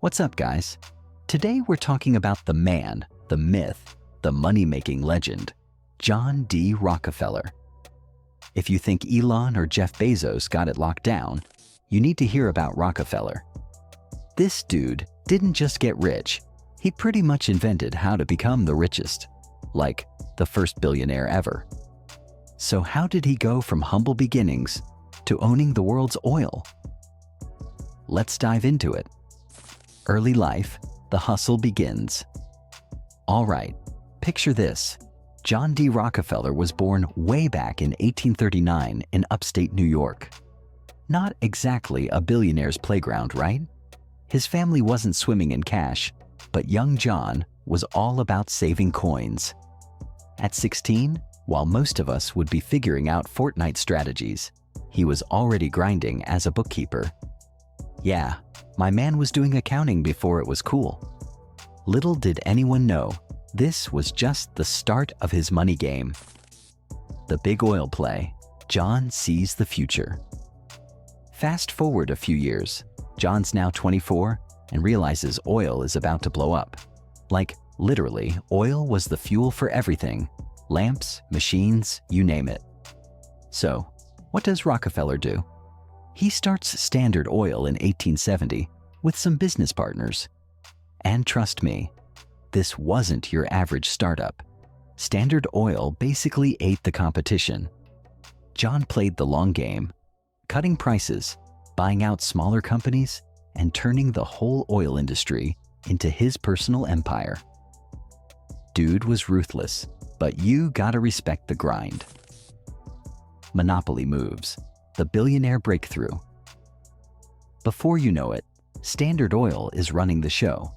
What's up, guys? Today we're talking about the man, the myth, the money-making legend, John D. Rockefeller. If you think Elon or Jeff Bezos got it locked down, you need to hear about Rockefeller. This dude didn't just get rich, he pretty much invented how to become the richest, like the first billionaire ever. So how did he go from humble beginnings to owning the world's oil? Let's dive into it. Early life, the hustle begins. All right, picture this. John D. Rockefeller was born way back in 1839 in upstate New York. Not exactly a billionaire's playground, right? His family wasn't swimming in cash, but young John was all about saving coins. At 16, while most of us would be figuring out Fortnite strategies, he was already grinding as a bookkeeper. Yeah, my man was doing accounting before it was cool. Little did anyone know, this was just the start of his money game. The big oil play. John sees the future. Fast forward a few years, John's now 24 and realizes oil is about to blow up. Like, literally, oil was the fuel for everything. Lamps, machines, you name it. So, what does Rockefeller do? He starts Standard Oil in 1870 with some business partners. And trust me, this wasn't your average startup. Standard Oil basically ate the competition. John played the long game, cutting prices, buying out smaller companies, and turning the whole oil industry into his personal empire. Dude was ruthless, but you gotta respect the grind. Monopoly moves. The billionaire breakthrough. Before you know it, Standard Oil is running the show.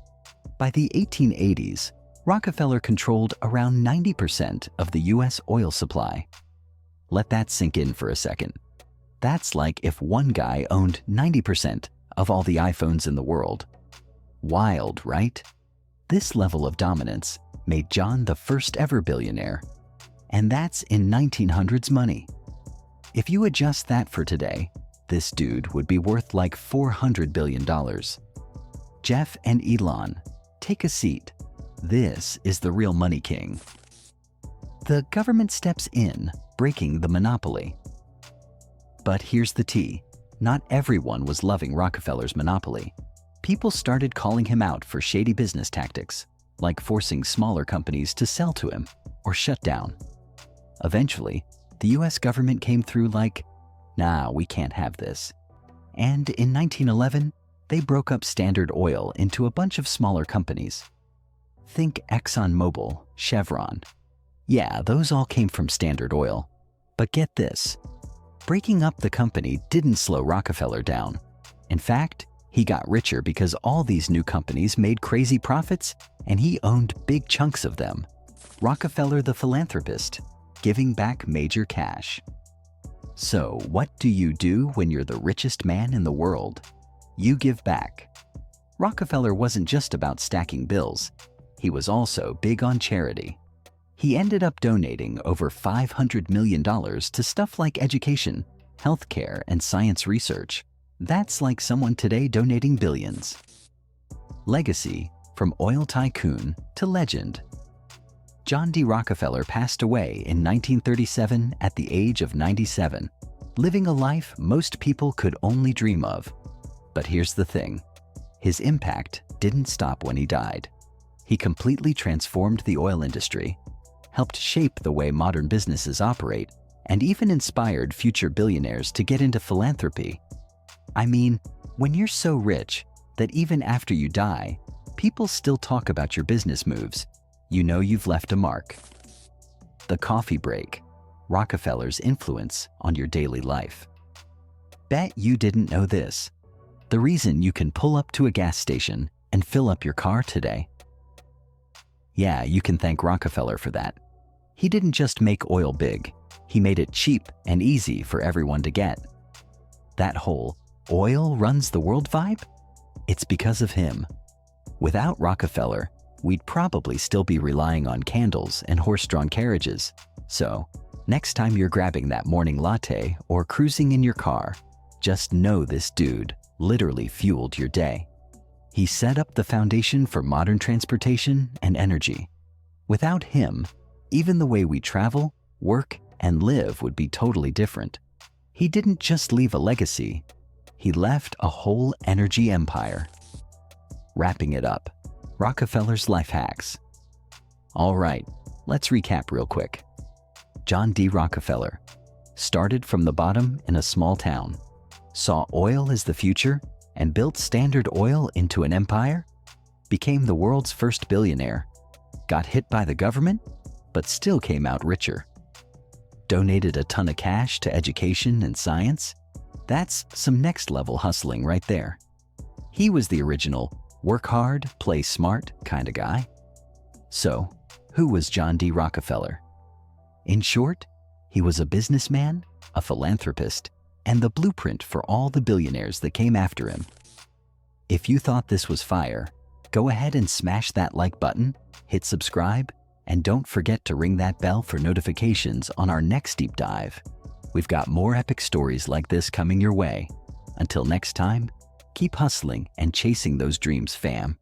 By the 1880s, Rockefeller controlled around 90% of the US oil supply. Let that sink in for a second. That's like if one guy owned 90% of all the iPhones in the world. Wild, right? This level of dominance made John the first ever billionaire. And that's in 1900s money. If you adjust that for today, this dude would be worth like $400 billion. Jeff and Elon, take a seat. This is the real money king. The government steps in, breaking the monopoly. But here's the tea. Not everyone was loving Rockefeller's monopoly. People started calling him out for shady business tactics, like forcing smaller companies to sell to him or shut down. Eventually, the US government came through like, nah, we can't have this. And in 1911, they broke up Standard Oil into a bunch of smaller companies. Think ExxonMobil, Chevron. Yeah, those all came from Standard Oil. But get this, breaking up the company didn't slow Rockefeller down. In fact, he got richer because all these new companies made crazy profits and he owned big chunks of them. Rockefeller the philanthropist, giving back major cash. So, what do you do when you're the richest man in the world? You give back. Rockefeller wasn't just about stacking bills. He was also big on charity. He ended up donating over $500 million to stuff like education, healthcare, and science research. That's like someone today donating billions. Legacy, from oil tycoon to legend. John D. Rockefeller passed away in 1937 at the age of 97, living a life most people could only dream of. But here's the thing, his impact didn't stop when he died. He completely transformed the oil industry, helped shape the way modern businesses operate, and even inspired future billionaires to get into philanthropy. I mean, when you're so rich that even after you die, people still talk about your business moves, you know you've left a mark. The coffee break. Rockefeller's influence on your daily life. Bet you didn't know this. The reason you can pull up to a gas station and fill up your car today. Yeah, you can thank Rockefeller for that. He didn't just make oil big, he made it cheap and easy for everyone to get. That whole oil runs the world vibe? It's because of him. Without Rockefeller, we'd probably still be relying on candles and horse-drawn carriages. So, next time you're grabbing that morning latte or cruising in your car, just know this dude literally fueled your day. He set up the foundation for modern transportation and energy. Without him, even the way we travel, work, and live would be totally different. He didn't just leave a legacy, he left a whole energy empire. Wrapping it up, Rockefeller's life hacks. All right, let's recap real quick. John D. Rockefeller started from the bottom in a small town, saw oil as the future, and built Standard Oil into an empire, became the world's first billionaire, got hit by the government, but still came out richer. Donated a ton of cash to education and science. That's some next-level hustling right there. He was the original work hard, play smart kind of guy. So, who was John D. Rockefeller? In short, he was a businessman, a philanthropist, and the blueprint for all the billionaires that came after him. If you thought this was fire, go ahead and smash that like button, hit subscribe, and don't forget to ring that bell for notifications on our next deep dive. We've got more epic stories like this coming your way. Until next time, keep hustling and chasing those dreams, fam.